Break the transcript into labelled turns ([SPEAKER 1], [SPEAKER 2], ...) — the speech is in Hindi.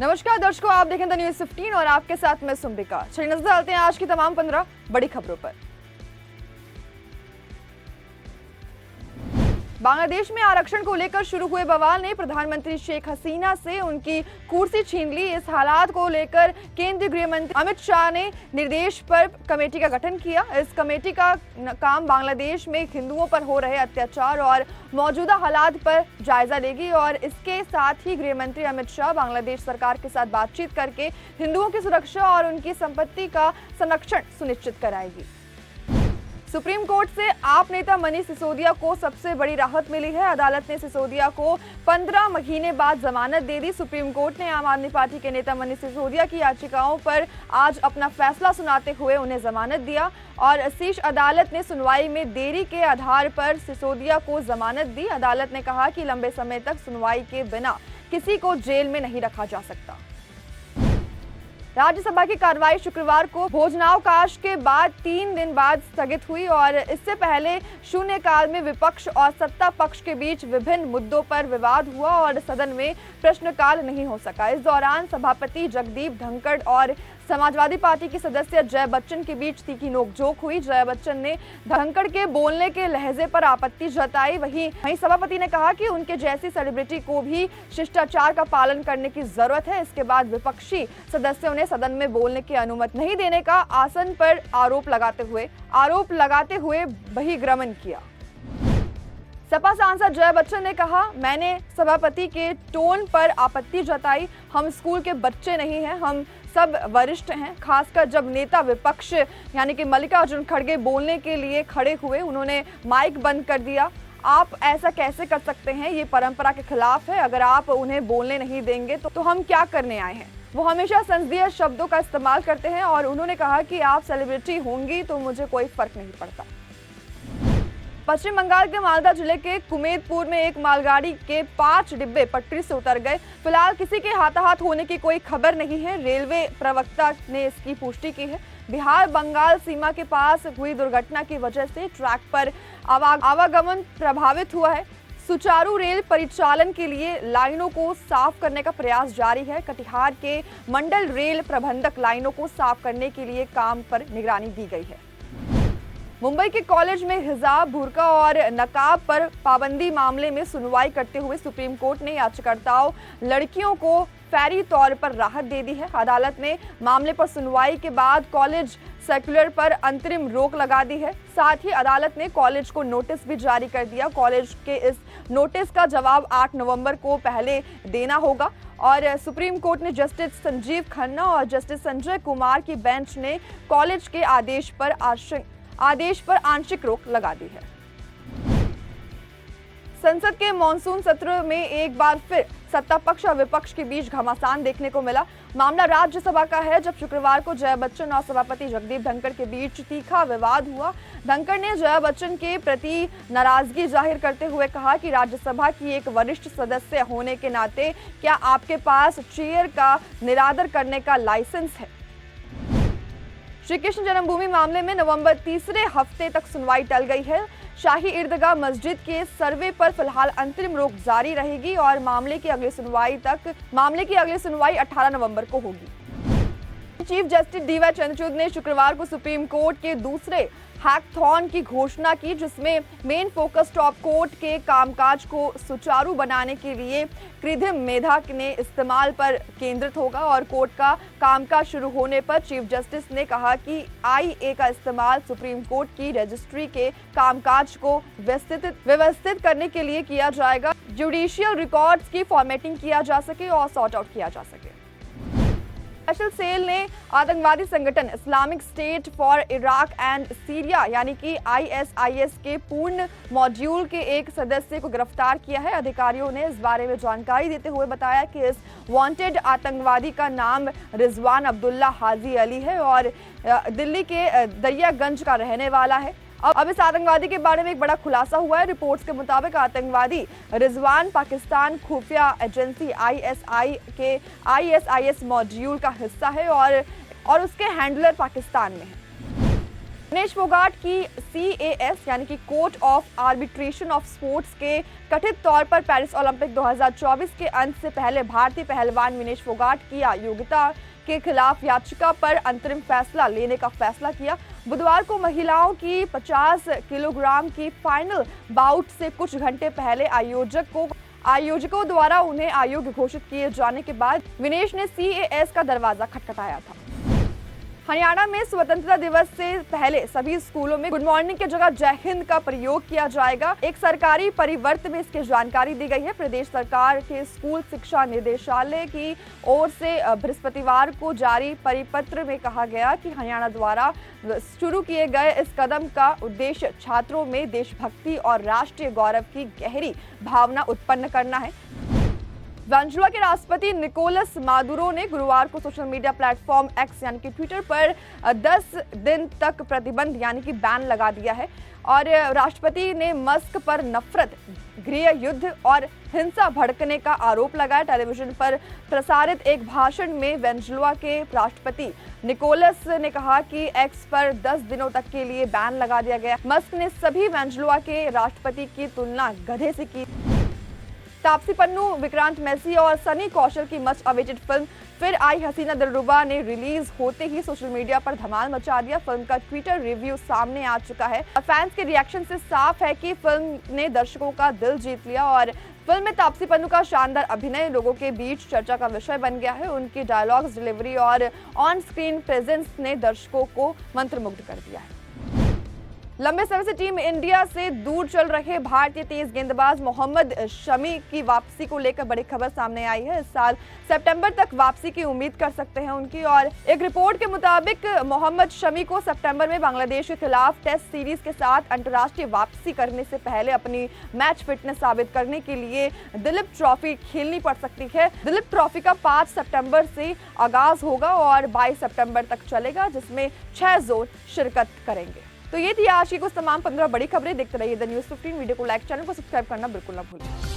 [SPEAKER 1] नमस्कार दर्शकों, आप देखें द न्यूज़ 15 और आपके साथ मैं सुम्बिका। चलिए नजर डालते हैं आज की तमाम 15 बड़ी खबरों पर। बांग्लादेश में आरक्षण को लेकर शुरू हुए बवाल ने प्रधानमंत्री शेख हसीना से उनकी कुर्सी छीन ली। इस हालात को लेकर केंद्रीय गृह मंत्री अमित शाह ने निर्देश पर कमेटी का गठन किया। इस कमेटी का काम बांग्लादेश में हिंदुओं पर हो रहे अत्याचार और मौजूदा हालात पर जायजा लेगी और इसके साथ ही गृह मंत्री अमित शाह बांग्लादेश सरकार के साथ बातचीत करके हिंदुओं की सुरक्षा और उनकी संपत्ति का संरक्षण सुनिश्चित कराएगी। सुप्रीम कोर्ट से आप नेता मनीष सिसोदिया को सबसे बड़ी राहत मिली है। अदालत ने सिसोदिया को 15 महीने बाद जमानत दे दी। सुप्रीम कोर्ट ने आम आदमी पार्टी के नेता मनीष सिसोदिया की याचिकाओं पर आज अपना फैसला सुनाते हुए उन्हें जमानत दिया और शीर्ष अदालत ने सुनवाई में देरी के आधार पर सिसोदिया को जमानत दी। अदालत ने कहा कि लंबे समय तक सुनवाई के बिना किसी को जेल में नहीं रखा जा सकता। राज्यसभा की कार्रवाई शुक्रवार को भोजनावकाश के बाद 3 दिन बाद स्थगित हुई और इससे पहले शून्यकाल में विपक्ष और सत्ता पक्ष के बीच विभिन्न मुद्दों पर विवाद हुआ और सदन में प्रश्नकाल नहीं हो सका। इस दौरान सभापति जगदीप धनखड़ और समाजवादी पार्टी के सदस्य जय बच्चन के बीच तीखी नोकझोंक हुई। जय बच्चन ने धनखड़ के बोलने के लहजे पर आपत्ति जताई। वहीं सभापति ने कहा कि उनके जैसी सेलिब्रिटी को भी शिष्टाचार का पालन करने की जरूरत है। इसके बाद विपक्षी सदस्यों ने सदन में बोलने की अनुमति नहीं देने का आसन पर आरोप लगाते हुए बहिर्गमन किया। सपा सांसद जय बच्चन ने कहा, मैंने सभापति के टोन पर आपत्ति जताई। हम स्कूल के बच्चे नहीं हैं, हम सब वरिष्ठ हैं। खासकर जब नेता विपक्ष यानी कि मल्लिकार्जुन खड़गे बोलने के लिए खड़े हुए, उन्होंने माइक बंद कर दिया। आप ऐसा कैसे कर सकते हैं? ये परंपरा के खिलाफ है। अगर आप उन्हें बोलने नहीं देंगे तो हम क्या करने आए हैं? वो हमेशा संसदीय शब्दों का इस्तेमाल करते हैं और उन्होंने कहा कि आप सेलिब्रिटी होंगी तो मुझे कोई फर्क नहीं पड़ता। पश्चिम बंगाल के मालदा जिले के कुमेदपुर में एक मालगाड़ी के 5 डिब्बे पटरी से उतर गए। फिलहाल किसी के हाथाहाथ होने की कोई खबर नहीं है। रेलवे प्रवक्ता ने इसकी पुष्टि की है। बिहार बंगाल सीमा के पास हुई दुर्घटना की वजह से ट्रैक पर आवागमन प्रभावित हुआ है। सुचारू रेल परिचालन के लिए लाइनों को साफ करने का प्रयास जारी है। कटिहार के मंडल रेल प्रबंधक लाइनों को साफ करने के लिए काम पर निगरानी दी गई है। मुंबई के कॉलेज में हिजाब, बुर्का और नकाब पर पाबंदी मामले में सुनवाई करते हुए सुप्रीम कोर्ट ने याचिकाकर्ताओं लड़कियों को फौरी तौर पर राहत दे दी है। अदालत ने मामले पर सुनवाई के बाद कॉलेज सर्कुलर पर अंतरिम रोक लगा दी है। साथ ही अदालत ने कॉलेज को नोटिस भी जारी कर दिया। कॉलेज के इस नोटिस का जवाब 8 नवंबर को पहले देना होगा और सुप्रीम कोर्ट ने जस्टिस संजीव खन्ना और जस्टिस संजय कुमार की बेंच ने कॉलेज के आदेश पर आंशिक रोक लगा दी है। संसद के मॉनसून सत्र में एक बार फिर सत्ता पक्ष और विपक्ष के बीच घमासान देखने को मिला। मामला राज्यसभा का है, जब शुक्रवार को जय बच्चन और सभापति जगदीप धनखड़ के बीच तीखा विवाद हुआ। धनखड़ ने जय बच्चन के प्रति नाराजगी जाहिर करते हुए कहा कि राज्यसभा की एक वरिष्ठ सदस्य होने के नाते क्या आपके पास चेयर का निरादर करने का लाइसेंस है? श्री कृष्ण जन्मभूमि मामले में नवंबर तीसरे हफ्ते तक सुनवाई टल गई है। शाही ईदगाह मस्जिद के सर्वे पर फिलहाल अंतरिम रोक जारी रहेगी और मामले की अगली सुनवाई 18 नवंबर को होगी। चीफ जस्टिस डीवाई चंद्रचूड़ ने शुक्रवार को सुप्रीम कोर्ट के दूसरे हैकथॉन की घोषणा की, जिसमें मेन फोकस टॉप कोर्ट के कामकाज को सुचारू बनाने के लिए कृत्रिम मेधा के इस्तेमाल पर केंद्रित होगा और कोर्ट का कामकाज शुरू होने पर चीफ जस्टिस ने कहा कि IA का इस्तेमाल सुप्रीम कोर्ट की रजिस्ट्री के कामकाज को व्यवस्थित करने के लिए किया जाएगा, जुडिशियल रिकॉर्ड्स की फॉर्मेटिंग किया जा सके और सॉर्ट आउट किया जा सके। स्पेशल सेल ने आतंकवादी संगठन Islamic state for Iraq and Syria यानी कि ISIS के पूर्ण मॉड्यूल के एक सदस्य को गिरफ्तार किया है। अधिकारियों ने इस बारे में जानकारी देते हुए बताया कि इस वांटेड आतंकवादी का नाम रिजवान अब्दुल्ला हाजी अली है और दिल्ली के दरियागंज का रहने वाला है। अब इस आतंकवादी के बारे में एक बड़ा खुलासा हुआ है। रिपोर्ट्स के मुताबिक आतंकवादी रिजवान पाकिस्तान खुफिया एजेंसी ISI के ISIS मॉड्यूल का हिस्सा है और उसके हैंडलर पाकिस्तान में है। विनेश फोगाट की CAS यानी कि court of arbitration of sports के कथित तौर पर पेरिस ओलंपिक 2024 के अंत से पहले भारतीय पहलवान विनेश फोगाट की अयोग्यता के खिलाफ याचिका पर अंतरिम फैसला लेने का फैसला किया। बुधवार को महिलाओं की 50 किलोग्राम की फाइनल बाउट से कुछ घंटे पहले आयोजकों द्वारा उन्हें अयोग्य घोषित किए जाने के बाद विनेश ने CAS का दरवाजा खटखटाया था। हरियाणा में स्वतंत्रता दिवस से पहले सभी स्कूलों में गुड मॉर्निंग की जगह जय हिंद का प्रयोग किया जाएगा। एक सरकारी परिवर्त में इसकी जानकारी दी गई है। प्रदेश सरकार के स्कूल शिक्षा निदेशालय की ओर से बृहस्पतिवार को जारी परिपत्र में कहा गया कि हरियाणा द्वारा शुरू किए गए इस कदम का उद्देश्य छात्रों में देशभक्ति और राष्ट्रीय गौरव की गहरी भावना उत्पन्न करना है। वेनेजुएला के राष्ट्रपति निकोलस मादुरो ने गुरुवार को सोशल मीडिया प्लेटफॉर्म X यानी कि ट्विटर पर 10 दिन तक प्रतिबंध यानी कि बैन लगा दिया है और राष्ट्रपति ने मस्क पर नफरत, गृह युद्ध और हिंसा भड़कने का आरोप लगाया। टेलीविजन पर प्रसारित एक भाषण में वेनेजुएला के राष्ट्रपति निकोलस ने कहा कि X पर 10 दिनों तक के लिए बैन लगा दिया गया। मस्क ने सभी वेनेजुएला के राष्ट्रपति की तुलना गधे से की। तापसी पन्नू, विक्रांत मैसी और सनी कौशल की मच अवेटेड फिल्म फिर आई हसीना दिलरुबा ने रिलीज होते ही सोशल मीडिया पर धमाल मचा दिया। फिल्म का ट्विटर रिव्यू सामने आ चुका है। फैंस के रिएक्शन से साफ है कि फिल्म ने दर्शकों का दिल जीत लिया और फिल्म में तापसी पन्नू का शानदार अभिनय लोगों के बीच चर्चा का विषय बन गया है। उनकी डायलॉग्स, डिलीवरी और ऑन स्क्रीन प्रेजेंस ने दर्शकों को मंत्रमुग्ध कर दिया है। लंबे समय से टीम इंडिया से दूर चल रहे भारतीय तेज गेंदबाज मोहम्मद शमी की वापसी को लेकर बड़ी खबर सामने आई है। इस साल सितंबर तक वापसी की उम्मीद कर सकते हैं उनकी और एक रिपोर्ट के मुताबिक मोहम्मद शमी को सितंबर में बांग्लादेश के खिलाफ टेस्ट सीरीज के साथ अंतर्राष्ट्रीय वापसी करने से पहले अपनी मैच फिटनेस साबित करने के लिए दिलीप ट्रॉफी खेलनी पड़ सकती है। दिलीप ट्रॉफी का 5 सितंबर से आगाज होगा और 22 सितंबर तक चलेगा, जिसमें 6 जोन शिरकत करेंगे। तो ये थी आज की कुछ तमाम 15 बड़ी खबरें। देखते रहिए द न्यूज़ 15। वीडियो को लाइक, चैनल को सब्सक्राइब करना बिल्कुल ना भूलें।